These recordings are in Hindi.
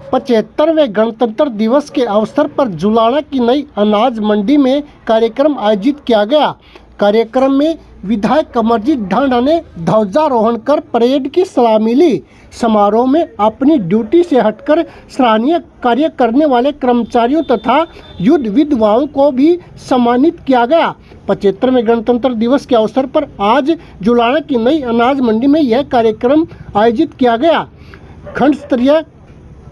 75वें गणतंत्र दिवस के अवसर पर जुलाना की नई अनाज मंडी में कार्यक्रम आयोजित किया गया। कार्यक्रम में विधायक कमरजीत ढांडा ने ध्वजारोहण कर परेड की सलामी ली। समारोह में अपनी ड्यूटी से हटकर सराहनीय कार्य करने वाले कर्मचारियों तथा युद्ध विधवाओं को भी सम्मानित किया गया। 75वें गणतंत्र दिवस के अवसर पर आज जुलाना की नई अनाज मंडी में यह कार्यक्रम आयोजित किया गया। खंड स्तरीय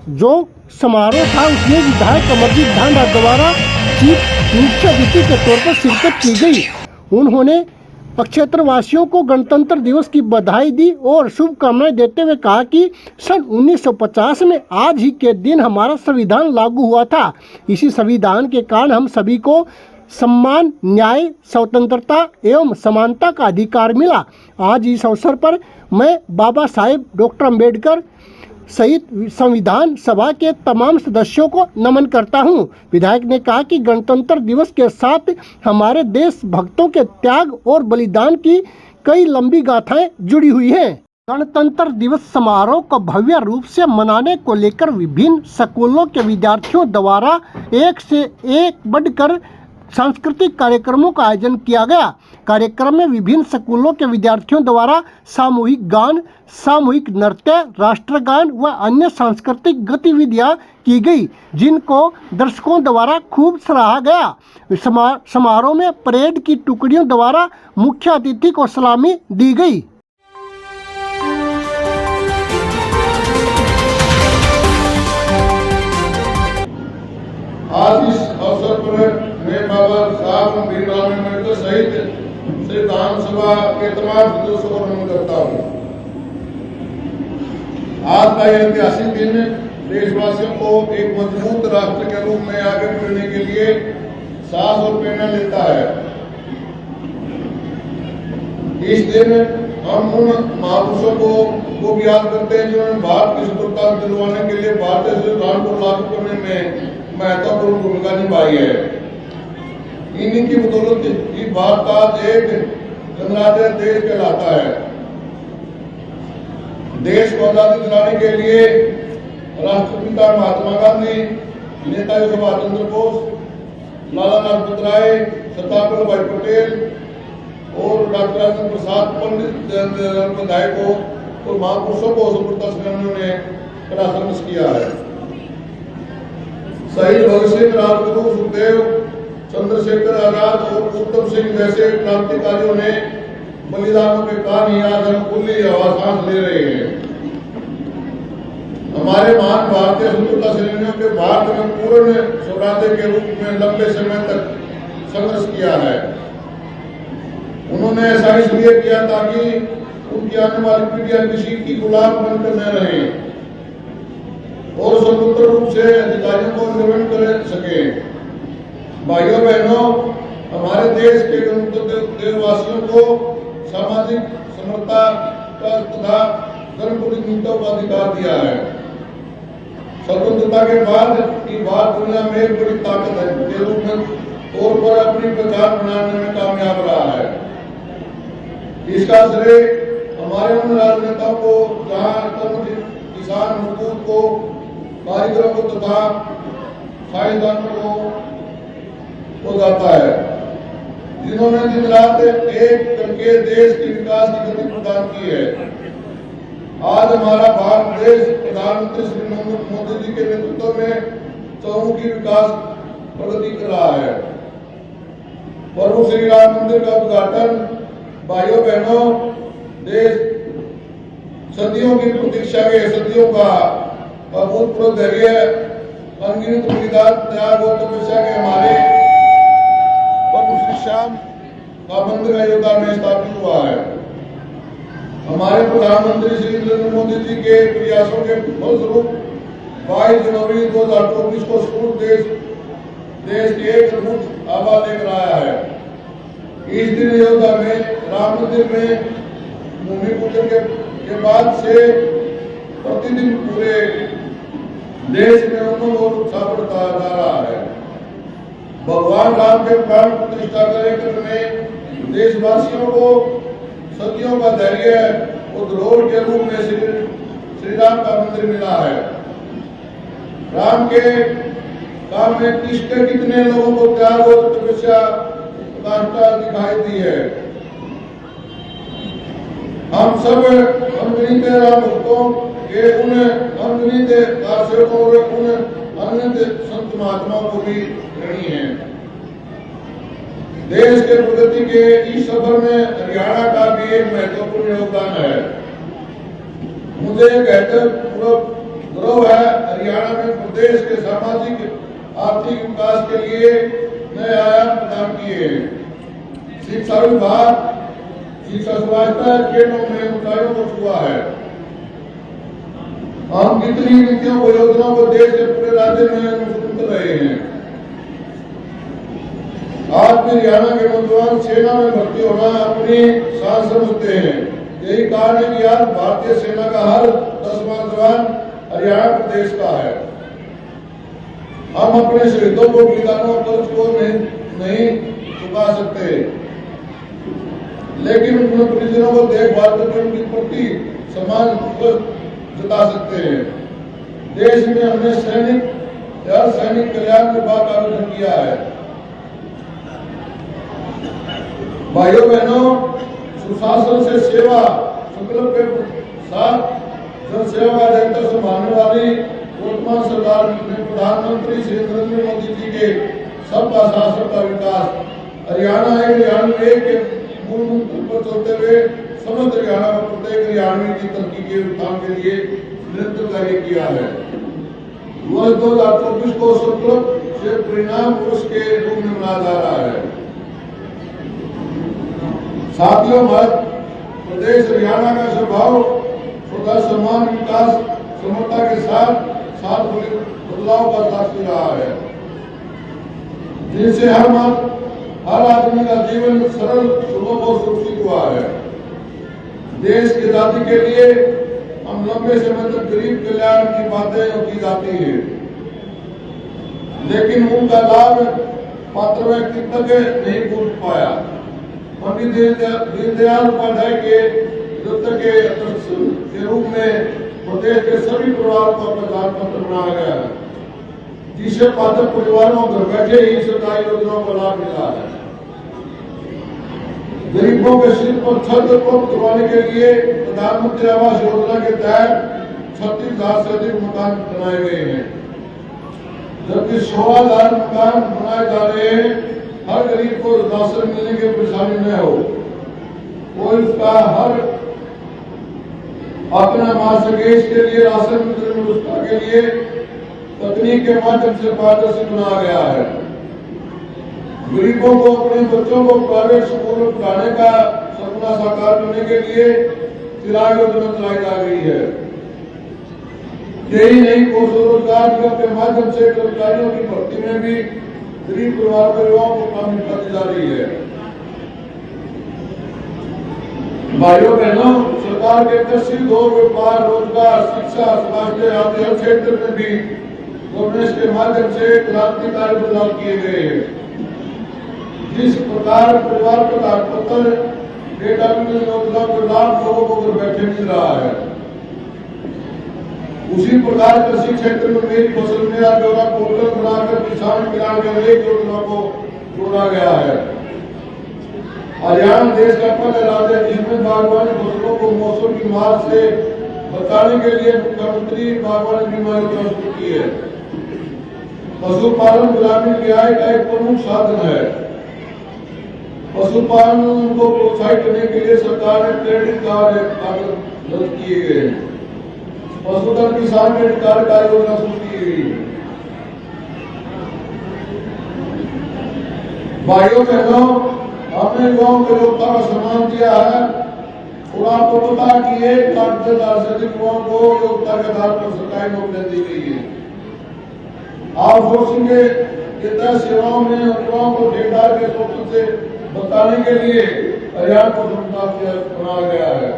जो समारोह था उसमें विधायक कमरजीत ढांडा द्वारा चीफ मुख्य अतिथि के तौर पर शिरकत की गई। उन्होंने क्षेत्रवासियों को गणतंत्र दिवस की बधाई दी और शुभकामनाएं देते हुए कहा कि सन 1950 में आज ही के दिन हमारा संविधान लागू हुआ था। इसी संविधान के कारण हम सभी को सम्मान, न्याय, स्वतंत्रता एवं समानता का अधिकार मिला। आज इस अवसर पर मैं बाबा साहेब डॉक्टर अम्बेडकर सहित संविधान सभा के तमाम सदस्यों को नमन करता हूं। विधायक ने कहा कि गणतंत्र दिवस के साथ हमारे देश भक्तों के त्याग और बलिदान की कई लंबी गाथाएं जुड़ी हुई हैं। गणतंत्र दिवस समारोह को भव्य रूप से मनाने को लेकर विभिन्न स्कूलों के विद्यार्थियों द्वारा एक से एक बढ़कर सांस्कृतिक कार्यक्रमों का आयोजन किया गया। कार्यक्रम में विभिन्न स्कूलों के विद्यार्थियों द्वारा सामूहिक गान, सामूहिक नृत्य, राष्ट्रगान व अन्य सांस्कृतिक गतिविधियां की गई, जिनको दर्शकों द्वारा खूब सराहा गया। समारोह में परेड की टुकड़ियों द्वारा मुख्य अतिथि को सलामी दी गई। आज इस अवसर पर मैं बाबा साहब भीमराव अम्बेडकर सहित संविधान सभा के तमाम सदस्यों को नमन करता हूँ। आज का यह ऐतिहासिक दिन देशवासियों को एक मजबूत राष्ट्र के रूप में आगे बढ़ने के लिए साहस और प्रेरणा देता है। इस दिन हम उन महापुरुषों को भी याद करते हैं जिन्होंने भारत की स्वतंत्रता दिलवाने के लिए भारतीय संविधान को लागू करने में महत्वपूर्ण भूमिका निभाई है। इन्हीं की बदौलत ही भारत आज एक गणराज्य देश कहलाता है। देश को आजादी दिलाने के लिए राष्ट्रपिता महात्मा गांधी, नेताजी सुभाष चंद्र बोस, लाला लाजपत राय, सरदार वल्लभ भाई पटेल और डॉक्टर राजेंद्र प्रसाद, पंडित दीनदयाल उपाध्याय को और महापुरुषों को स्वतंत्रता सेनानियों ने कड़ा संघर्ष किया है। शहीद भगत सिंह, राजगुरु, सुखदेव, चंद्रशेखर आजाद और उत्तम सिंह जैसे क्रांतिकारियों ने बलिदानों के कारण ही आज हम खुली हवा सांस ले रहे हैं। हमारे महान भारतीय स्वतंत्रता सेनानियों के भारत में पूर्ण स्वराज्य के रूप में लंबे समय तक संघर्ष किया है। उन्होंने ऐसा इसलिए किया ताकि उनकी आने वाली पीढ़ियां किसी की गुलाम बनकर न रहे और स्वतंत्र रूप से अधिकारियों को निर्वहन कर सके। भाइयों बहनों, हमारे देश के गणतंत्र देशवासियों को सामाजिक समता तथा धर्म प्रतिनिधित्व का अधिकार दिया है। स्वतंत्रता के बाद की भारत दुनिया में एक बड़ी ताकत है के रूप में तौर पर अपनी पहचान बनाने में कामयाब रहा है। इसका श्रेय हमारे उन राजनेताओं को जहाँ किसान, मजदूर को, कारीगरों को तथा साइंसदानों को जाता है, जिन्होंने दिन रात एक करके देश के विकास की गति प्रदान की है। आज हमारा भारत देश प्रधानमंत्री श्री नरेंद्र मोदी जी के नेतृत्व में चहुमुखी विकास प्रगति कर रहा है। प्रभु श्री राम मंदिर का उद्घाटन, भाइयों बहनों, देश सदियों की प्रतीक्षा के सदियों का अभूतपूर्व धैर्य, अनगिनत बलिदान, त्याग और तपस्या के हमारे प्रभु श्री श्याम का मंदिर अयोध्या में स्थापित हुआ है। हमारे प्रधानमंत्री श्री नरेंद्र मोदी जी के प्रयासों के फलस्वरूप 22 जनवरी 2024 को संपूर्ण देश के एक अद्भुत आभा लेकर आया है। इस दिन अयोध्या में राम मंदिर में भूमि पूजन के बाद से प्रतिदिन पूरे देश में उमंग और उत्साह बढ़ता जा रहा है। भगवान राम के प्राण प्रतिष्ठा कार्यक्रम में देशवासियों को सदियों का धैर्य और धरोहर के रूप में श्री राम का मंदिर मिला है। राम के काम में किसके कितने लोगों को त्याग और तपस्या काष्ठा दिखाई दी है। हम सब अनगिनत राम भक्तों के उन अनगिनत दार्शनिकों और उन अनगिनत संत महात्माओं को भी ऋणी है। देश के प्रगति के इस सफर में हरियाणा का भी एक महत्वपूर्ण योगदान है। मुझे कहकर गर्व है, हरियाणा में प्रदेश के सामाजिक आर्थिक विकास के लिए नए आयाम प्रदान किए हैं। शिक्षा विभाग शिक्षा स्वास्थ्य केंद्रों में ऊंचाइयों को छुआ है। हम कितनी नीतियों को योजनाओं को देश के पूरे राज्य में सुन रहे हैं। आज भी हरियाणा के नौजवान सेना में भर्ती होना अपनी शान समझते हैं। यही कारण है कि आज भारतीय सेना का हर 10वां जवान हरियाणा प्रदेश का है। हम अपने शहीदों को बलिदानों पर को नहीं चुका सकते, लेकिन उन परिजनों को देखभाल करके उनके प्रति समान जता सकते हैं। देश में हमने सैनिक कल्याण विभाग का गठन किया है। भाइयों बहनों, सुशासन से सेवा संकल्प के साथ जन सेवा का दायित्व संभालने वाली वर्तमान सरकार ने प्रधानमंत्री श्री नरेंद्र मोदी जी के सबका शासन का विकास हरियाणा के मूल मंत्र पर चलते हुए समस्त हरियाणा में प्रत्येक हरियाणवी की तरक्की के उत्थान के लिए निरंतर कार्य किया है। वर्ष 2024 को संकल्प से परिणाम वर्ष के रूप में मनाया जा रहा है। साथियों, मध्य प्रदेश हरियाणा का स्वभाव स्वतः समान विकास समता के साथ बदलाव का साक्षी रहा है, जिनसे हर आदमी का जीवन सरल सुलभ और सुरक्षित हुआ है। देश की आजादी के लिए हम लंबे समय तक गरीब कल्याण की बातें की जाती है, लेकिन उनका लाभ पात्र व्यक्ति तक नहीं पहुंच पाया। पंडित दीनदयाल उपाध्याय के नेतृत्व के रूप में प्रदेश के सभी परिवारों को प्रधान पत्र बनाया गया है, जिससे पात्र परिवारों को घर बैठे ही सरकारी योजनाओं का लाभ मिला है। गरीबों के सिर पर छत करवाने के लिए प्रधानमंत्री आवास योजना के तहत 36,000 से अधिक मकान बनाए गए हैं, जबकि 16,000 मकान बनाए जा रहे हैं। हर गरीब को राशन मिलने की परेशानी न हो, कोई उसका हर अपना माल सके, इसके लिए राशन वितरण व्यवस्था के लिए तकनीक के माध्यम से पारदर्शी बनाया गया है। गरीबों को अपने बच्चों को प्राइवेट स्कूल में पढ़ाने का सपना साकार करने के लिए चिराग योजना चलाई जा रही है। यही नहीं, कौशल रोजगार निगम के माध्यम से कर्मचारियों की भर्ती में भी गरीब परिवार के युवाओं को प्राथमिकता दी जा रही है। भाइयों बहनों, सरकार के कृषि, उद्योग, व्यापार, रोजगार, शिक्षा, स्वास्थ्य आदि हर क्षेत्र में भी गवर्नेंस के माध्यम से क्रांतिकारी बदलाव किए गए हैं। जिस प्रकार परिवार प्रधान पत्र डेटा योजना को लाभ लोगों को घर बैठे मिल रहा है, उसी प्रकार कृषि क्षेत्र में मेरी फसल मेरा ब्यौरा पोर्टल बनाकर किसान कल्याण के अनेक योजना को जोड़ा गया है। हरियाणा देश का पहला राज्य है जिसमें बागवानी फसलों को मौसम की मार से बचाने के लिए मुख्यमंत्री बागवानी बीमा योजना शुरू की है। पशुपालन ग्रामीण की आय का एक प्रमुख साधन है। पशुपालन को प्रोत्साहित करने के लिए सरकार ने क्रेडिट कार्ड जारी किए गए। पशुधन किसान क्रेडिट कार्ड का योजना शुरू की गई। भाइयों बहनों, हमने युवाओं के योगदान का सम्मान किया है और आपको पता है कि 1,00,000 से अधिक युवाओं को योग्यता के आधार पर सरकारी नौकरियां दी गई है। आउटसोर्सिंग के तहत सेवाओं में युवाओं को ठेकेदार के शोषण से बचाने के लिए हरियाणा को बनाया गया है।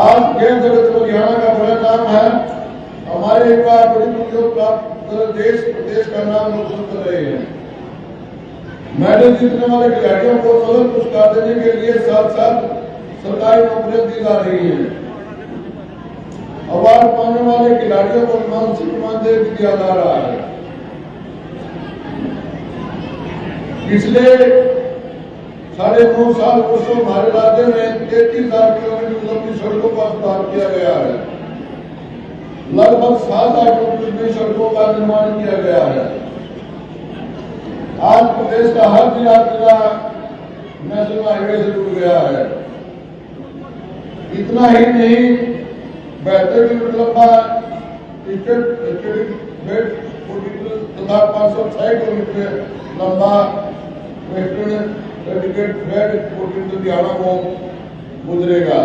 आज खेल जगत में हरियाणा का बड़ा नाम है। हमारे युवा बड़ी उपलब्धियां प्राप्त कर देश प्रदेश का नाम रोशन कर रहे हैं। मेडल जीतने वाले खिलाड़ियों को नगद पुरस्कार देने के लिए साथ साथ सरकारी नौकरियां दी जा रही है। अवार्ड पाने वाले खिलाड़ी खिलाड़ियों को मानसिक मानदेय भी दिया जा रहा है। पिछले 9.5 साल वर्षों हमारे राज्य में 33,000 किलोमीटर लंबी सड़कों का सुधार किया गया है। लगभग 7,000 किलोमीटर नई सड़कों का निर्माण किया गया है। आज प्रदेश का हर जिला नेशनल हाईवे से जुड़ गया है। इतना ही नहीं, 72 किलोमीटर लंबा तथा 560 किलोमीटर लंबा वेस्टर्न हरियाणा को गुजरेगा,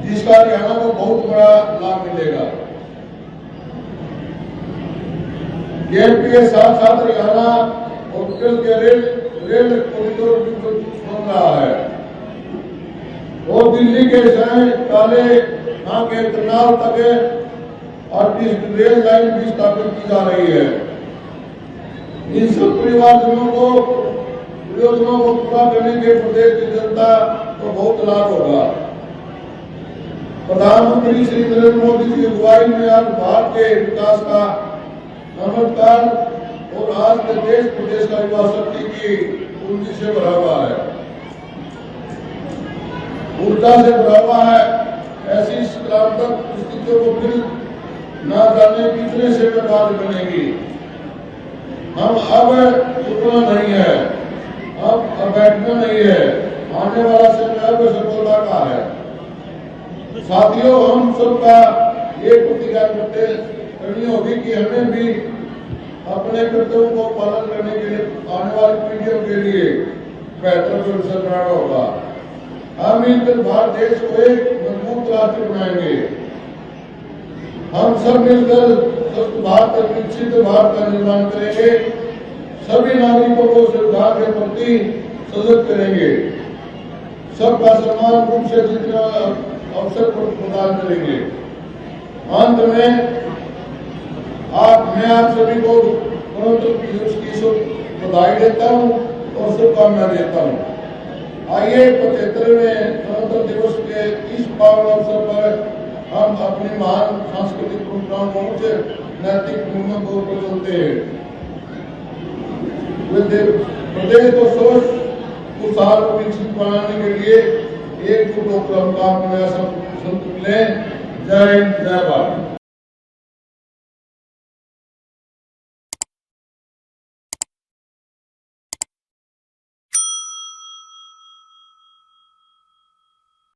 जिसका हरियाणा को बहुत बड़ा लाभ मिलेगा। केएमपी के साथ साथ हरियाणा और उत्तर के रेल कॉरिडोर भी बन रहा है और दिल्ली के शहर काले यहाँ के करनाल तक और रेल लाइन भी स्थापित की जा रही है। इन सब परिवारजनों को योजनाओं को पूरा करने के प्रदेश की जनता को बहुत लाभ होगा। प्रधानमंत्री श्री नरेंद्र मोदी की अगुवाई में आज भारत के विकास का अमृतकाल और आज के देश प्रदेश का युवा शक्ति की पूंजी से भरा हुआ है, ऊर्जा से भरा हुआ है। ऐसी क्रांतिक स्थितियों को फिर न जाने कितने से बाद बनेगी। हम अब रुकना नहीं है, अब बैठना नहीं है। आने वाला समय सफलता का है। साथियों, हम सबका ये प्रतिज्ञा करनी होगी कि हमें भी अपने कर्तव्यों को पालन करने के लिए आने वाली पीढ़ियों के लिए बेहतर भविष्य बनाना होगा। हम मिलकर भारत देश को एक मजबूत राष्ट्र बनाएंगे। हम सब मिलकर स्वस्थ भारत, विकसित भारत का निर्माण करेंगे। सभी नागरिकों को संविधान के प्रति सजग करेंगे। सबका समान रूप से जितना अवसर प्रदान करेंगे। अंत में मैं आप सभी को गणतंत्र दिवस की बधाई देता हूँ और शुभकामनाएं देता हूँ। आइए 75वें गणतंत्र दिवस के इस पावन अवसर पर हम अपनी महान सांस्कृतिक परंपराओं से नैतिक मूल्यों को चलते हैं। प्रदेश को स्वच्छ, खुशहाल और विकसित बनाने के लिए एक काम संकल्प लें। जय हिंद, जय भारत।